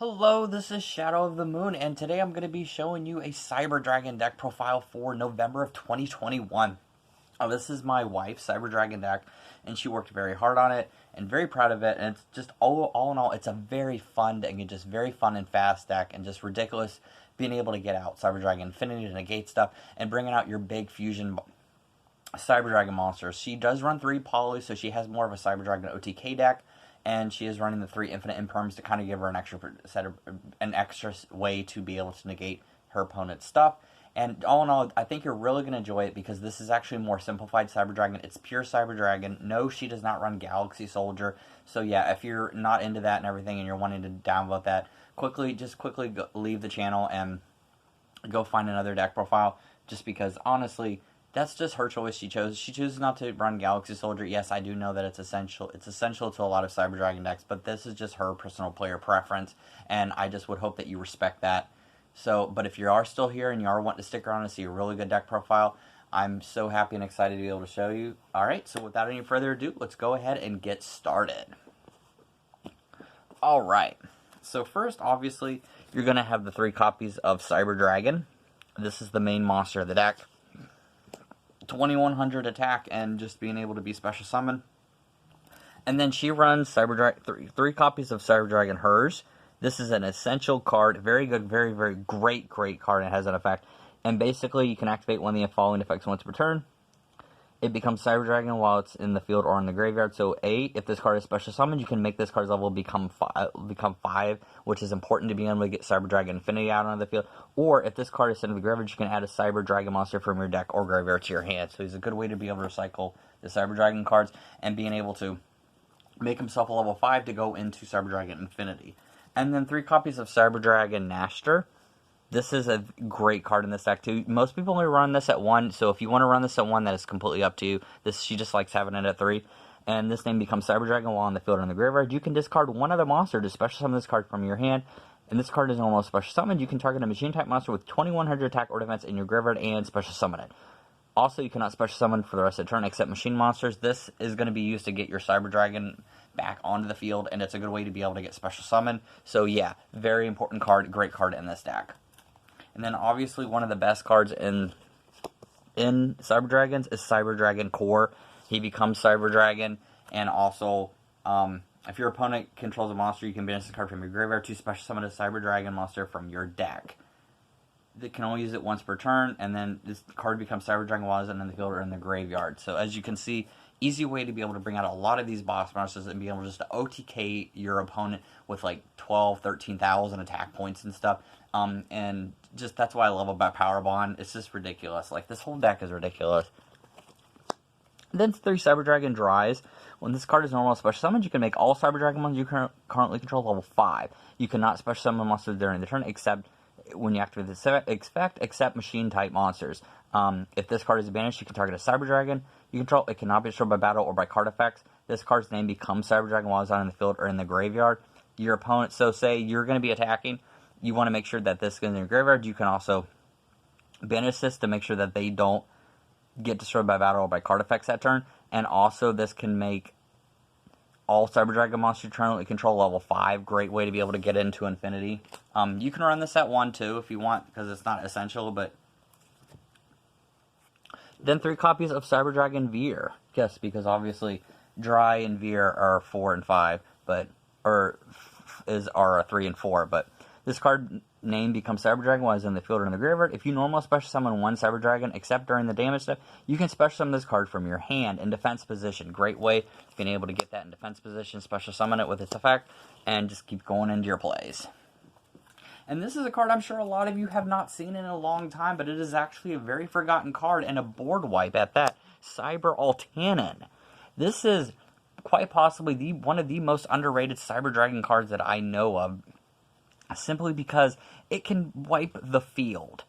Hello, this is Shadow of the Moon, and today I'm going to be showing you a Cyber Dragon deck profile for November of 2021. This is my wife's Cyber Dragon deck, and she worked very hard on it, and very proud of it, and it's just, all in all, it's a very fun and just very fun and fast deck, and just ridiculous being able to get out Cyber Dragon Infinity to negate stuff, and bringing out your big fusion Cyber Dragon monsters. She does run 3 polys, so she has more of a Cyber Dragon OTK deck, and she is running the 3 infinite imperms to kind of give her an extra way to be able to negate her opponent's stuff. And all in all, I think you're really going to enjoy it because this is actually more simplified Cyber Dragon. It's pure Cyber Dragon. No, she does not run Galaxy Soldier. So yeah, if you're not into that and everything and you're wanting to downvote that, quickly leave the channel and go find another deck profile. Just because, honestly, that's just her choice. She chooses not to run Galaxy Soldier. Yes, I do know that it's essential. It's essential to a lot of Cyber Dragon decks, but this is just her personal player preference, and I just would hope that you respect that. So, but if you are still here and you are wanting to stick around and see a really good deck profile, I'm so happy and excited to be able to show you. Alright, so without any further ado, let's go ahead and get started. Alright, so first, obviously, you're going to have the 3 copies of Cyber Dragon. This is the main monster of the deck. 2100 attack and just being able to be special summon. And then she runs Cyber Dragon, 3 copies of Cyber Dragon hers. This is an essential card, very good, very, very great card. It has an effect. And basically, you can activate one of the following effects once per turn. It becomes Cyber Dragon while it's in the field or in the graveyard. So, if this card is special summoned, you can make this card's level become 5, which is important to be able to get Cyber Dragon Infinity out onto the field. Or, if this card is sent to the graveyard, you can add a Cyber Dragon monster from your deck or graveyard to your hand. So, it's a good way to be able to recycle the Cyber Dragon cards and being able to make himself a level 5 to go into Cyber Dragon Infinity. And then 3 copies of Cyber Dragon Nashter. This is a great card in this deck, too. Most people only run this at 1, so if you want to run this at 1, that is completely up to you. She just likes having it at 3. And this name becomes Cyber Dragon while on the field or in the graveyard. You can discard one other monster to special summon this card from your hand. And this card is almost special summoned. You can target a machine-type monster with 2100 attack or defense in your graveyard and special summon it. Also, you cannot special summon for the rest of the turn except machine monsters. This is going to be used to get your Cyber Dragon back onto the field, and it's a good way to be able to get special summon. So yeah, very important card, great card in this deck. And then obviously one of the best cards in Cyber Dragons is Cyber Dragon Core. He becomes Cyber Dragon, and also if your opponent controls a monster, you can banish this card from your graveyard to special summon a Cyber Dragon monster from your deck. They can only use it once per turn, and then this card becomes Cyber Dragon while it's in the field or in the graveyard. So as you can see, easy way to be able to bring out a lot of these boss monsters and be able just to OTK your opponent with like 12, 13,000 attack points and stuff. And just that's what I love about Power Bond. It's just ridiculous. Like, this whole deck is ridiculous. Then 3 Cyber Dragon Dries. When this card is normal special summoned, you can make all Cyber Dragon monsters you currently control level 5. You cannot special summon monsters during the turn except when you activate this effect, except machine-type monsters. If this card is banished, you can target a Cyber Dragon you control. It cannot be destroyed by battle or by card effects. This card's name becomes Cyber Dragon while it's out in the field or in the graveyard. Your opponent, so say you're going to be attacking, you want to make sure that this is in your graveyard. You can also banish this to make sure that they don't get destroyed by battle or by card effects that turn. And also, this can make all Cyber Dragon monsters you currently control level 5. Great way to be able to get into Infinity. You can run this at 1 too if you want, because it's not essential, but then 3 copies of Cyber Dragon Veer. Yes, because obviously Dry and Veer are 4 and 5, but are 3 and 4. But this card name becomes Cyber Dragon while it's in the field or in the graveyard. If you normally special summon 1 Cyber Dragon, except during the damage step, you can special summon this card from your hand in defense position. Great way being able to get that in defense position, special summon it with its effect, and just keep going into your plays. And this is a card I'm sure a lot of you have not seen in a long time, but it is actually a very forgotten card and a board wipe at that. Cyber Altanin. This is quite possibly one of the most underrated Cyber Dragon cards that I know of, simply because it can wipe the field.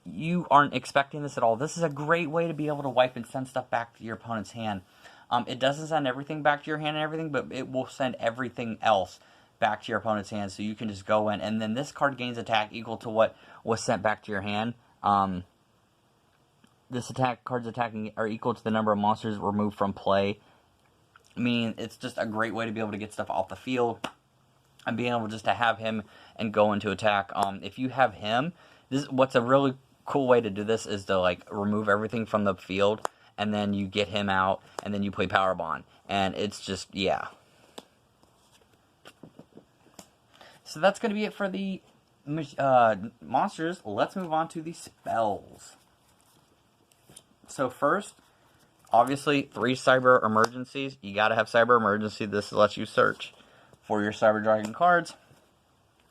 You aren't expecting this at all. This is a great way to be able to wipe and send stuff back to your opponent's hand. It doesn't send everything back to your hand and everything, but it will send everything else back to your opponent's hand, so you can just go in, and then this card gains attack equal to what was sent back to your hand. This card's attacking are equal to the number of monsters removed from play. I mean, it's just a great way to be able to get stuff off the field. and being able just to have him and go into attack. If you have him, this what's a really cool way to do this is to like remove everything from the field, and then you get him out, and then you play Power Bond, and it's just, yeah. So that's going to be it for the monsters. Let's move on to the spells. So first, obviously, 3 Cyber Emergencies. You got to have Cyber Emergency. This lets you search for your Cyber Dragon cards.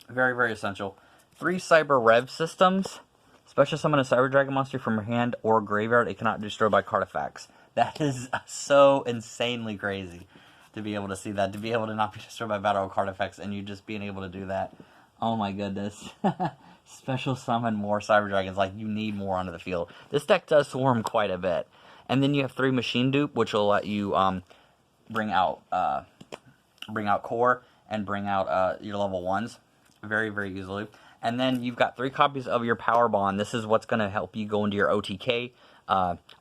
Very, very essential. 3 Cyber Rev Systems. Special summon a Cyber Dragon monster from your hand or graveyard. It cannot be destroyed by card effects. That is so insanely crazy to be able to see that. To be able to not be destroyed by battle card effects and you just being able to do that. Oh my goodness. Special summon more Cyber Dragons. Like, you need more onto the field. This deck does swarm quite a bit. And then you have 3 Machine Dupe, which will let you bring out Core and bring out your level 1s very, very easily. And then you've got 3 copies of your Power Bond. This is what's going to help you go into your OTK.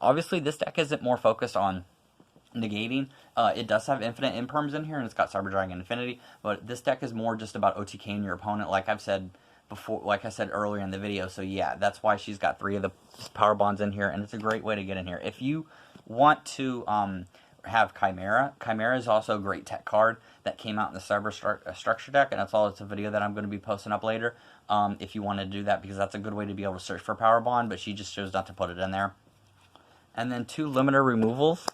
Obviously, this deck isn't more focused on negating. It does have infinite imperms in here, and it's got Cyber Dragon Infinity. But this deck is more just about OTKing your opponent, like I've said before, like I said earlier in the video. So yeah, that's why she's got 3 of the Power Bonds in here, and it's a great way to get in here. If you want to have Chimera. Chimera is also a great tech card that came out in the Cyber Structure deck, and it's a video that I'm going to be posting up later if you want to do that, because that's a good way to be able to search for Power Bond, but she just chose not to put it in there. And then 2 Limiter Removals.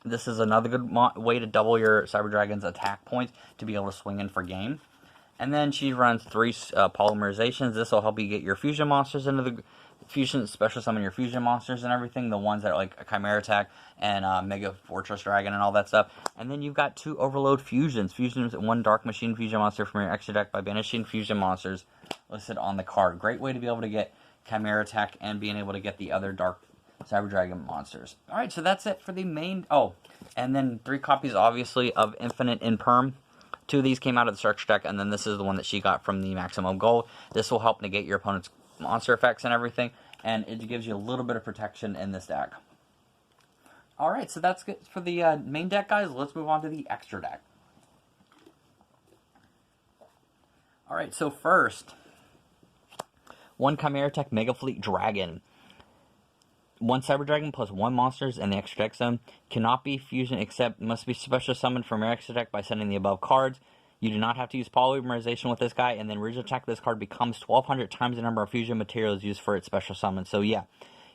This is another good way to double your Cyber Dragon's attack points to be able to swing in for game. And then she runs 3 Polymerizations. This will help you get your fusion monsters into the fusion, special summon your fusion monsters and everything, the ones that are like Chimera Attack and Mega Fortress Dragon and all that stuff. And then you've got 2 Overload Fusions. Fusions, 1 Dark Machine fusion monster from your extra deck by banishing fusion monsters listed on the card. Great way to be able to get Chimera Attack and being able to get the other Dark Cyber Dragon monsters. Alright, so that's it for the main... Oh, and then 3 copies, obviously, of Infinite Imperm. 2 of these came out of the Structure deck, and then this is the one that she got from the Maximum Gold. This will help negate your opponent's monster effects and everything, and it gives you a little bit of protection in this deck. Alright, so that's good for the main deck, guys. Let's move on to the extra deck. Alright, so first, 1 Chimera Tech Mega Fleet Dragon. 1 Cyber Dragon plus 1 monsters in the extra deck zone. Cannot be fusion except must be special summoned from your extra deck by sending the above cards. You do not have to use polymerization with this guy, and then original attack of this card becomes 1,200 times the number of fusion materials used for its special summon. So yeah,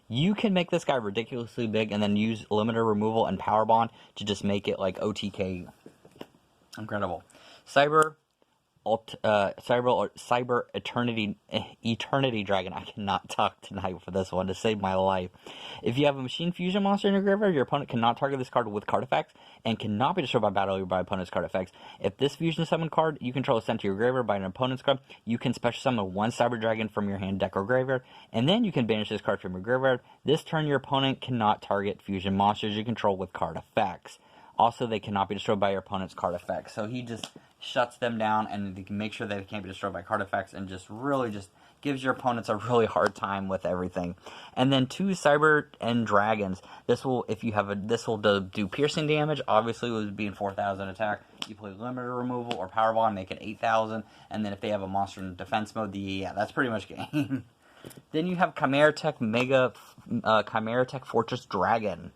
you can make this guy ridiculously big and then use limiter removal and power bond to just make it like OTK. Incredible. Cyber Eternity Dragon. I cannot talk tonight for this one to save my life. If you have a Machine Fusion monster in your graveyard, your opponent cannot target this card with card effects and cannot be destroyed by battle by opponent's card effects. If this Fusion Summon card you control is sent to your graveyard by an opponent's card, you can special summon 1 Cyber Dragon from your hand, deck, or graveyard, and then you can banish this card from your graveyard. This turn, your opponent cannot target Fusion monsters you control with card effects. Also, they cannot be destroyed by your opponent's card effects. So he just shuts them down, and they can make sure that they can't be destroyed by card effects, and just really just gives your opponents a really hard time with everything. And then 2 Cyber End Dragons. This will, if you have this will do piercing damage. Obviously, with being 4,000 attack, you play limiter removal or power bond, make it 8,000. And then if they have a monster in defense mode, yeah, that's pretty much game. Then you have Chimera Tech Chimera Tech Fortress Dragon.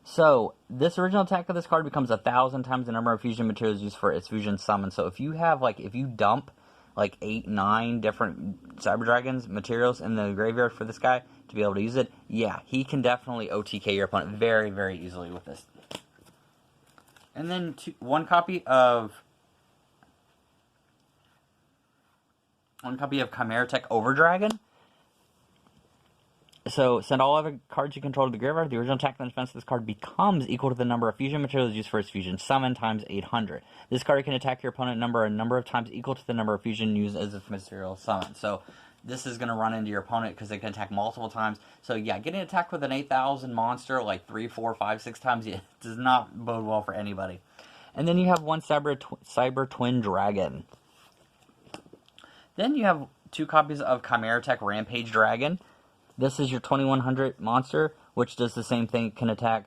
So, this original attack of this card becomes 1,000 times the number of fusion materials used for its fusion summon. So if you have, if you dump, 8, 9 different Cyber Dragons materials in the graveyard for this guy to be able to use it, yeah, he can definitely OTK your opponent very, very easily with this. And then 1 copy of Chimera Tech Overdragon. So, send all other cards you control to the graveyard. The original attack and defense of this card becomes equal to the number of fusion materials used for its fusion summon times 800. This card can attack your opponent a number of times equal to the number of fusion used as its material summon. So, this is going to run into your opponent because it can attack multiple times. So, yeah, getting attacked with an 8,000 monster 3, 4, 5, 6 times does not bode well for anybody. And then you have 1 Cyber Twin Dragon. Then you have 2 copies of Chimera Tech Rampage Dragon. This is your 2100 monster, which does the same thing. Can attack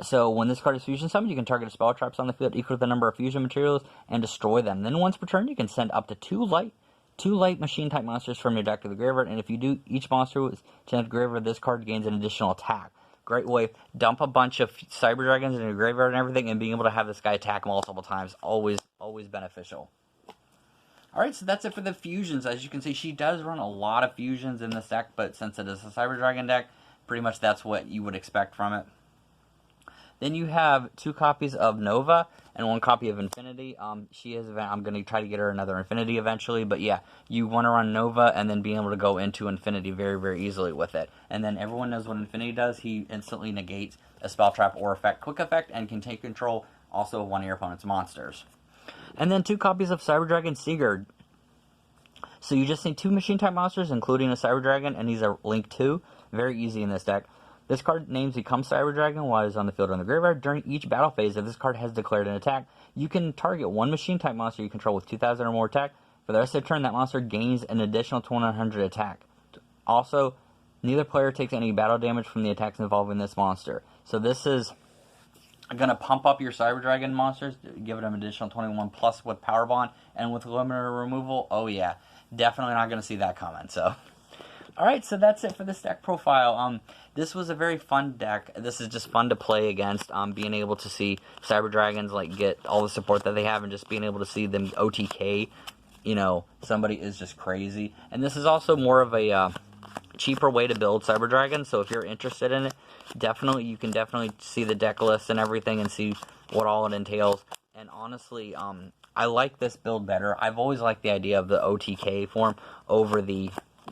So when this card is fusion summoned, you can target spell traps on the field equal to the number of fusion materials and destroy them. Then once per turn, you can send up to two light machine type monsters from your deck to the graveyard, and if you do, each monster is sent to the graveyard, this card gains an additional attack. Great way. Dump a bunch of Cyber Dragons in your graveyard and everything, and being able to have this guy attack multiple times, always beneficial. Alright, so that's it for the fusions. As you can see, she does run a lot of fusions in this deck, but since it is a Cyber Dragon deck, pretty much that's what you would expect from it. Then you have 2 copies of Nova and 1 copy of Infinity. She is. I'm going to try to get her another Infinity eventually, but yeah, you want to run Nova and then being able to go into Infinity very, very easily with it. And then everyone knows what Infinity does. He instantly negates a spell trap or effect, quick effect, and can take control also of one of your opponent's monsters. And then 2 copies of Cyber Dragon Sigurd. So you just need 2 machine type monsters, including a Cyber Dragon, and he's a Link 2. Very easy in this deck. This card names becomes Cyber Dragon while it's on the field or in the graveyard. During each battle phase, if this card has declared an attack, you can target 1 machine type monster you control with 2,000 or more attack. For the rest of the turn, that monster gains an additional 2,100 attack. Also, neither player takes any battle damage from the attacks involving this monster. So this is going to pump up your Cyber Dragon monsters, give it an additional 21 plus with Power Bond, and with limiter removal, oh yeah, definitely not going to see that coming, so... Alright, so that's it for this deck profile. This was a very fun deck. This is just fun to play against. Being able to see Cyber Dragons like get all the support that they have, and just being able to see them OTK, you know, somebody is just crazy. And this is also more of a cheaper way to build Cyber Dragons. So if you're interested in it, you can definitely see the deck list and everything and see what all it entails. And honestly, I like this build better. I've always liked the idea of the OTK form over the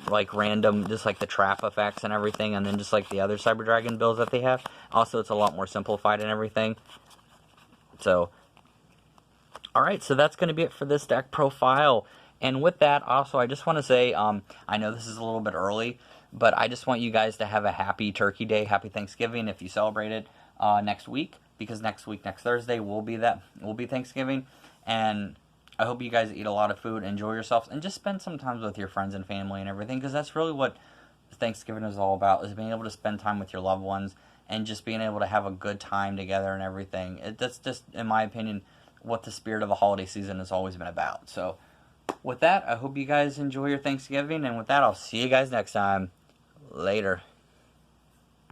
like random, just like the trap effects and everything, and then just like the other Cyber Dragon builds that they have. Also, it's a lot more simplified and everything. So, alright, so that's going to be it for this deck profile. And with that, also, I just want to say, I know this is a little bit early, but I just want you guys to have a happy Turkey Day, happy Thanksgiving if you celebrate it next week, because next Thursday will be Thanksgiving, and I hope you guys eat a lot of food, enjoy yourselves, and just spend some time with your friends and family and everything, because that's really what Thanksgiving is all about, is being able to spend time with your loved ones and just being able to have a good time together and everything. That's just, in my opinion, what the spirit of the holiday season has always been about. So, with that, I hope you guys enjoy your Thanksgiving, and with that, I'll see you guys next time. Later.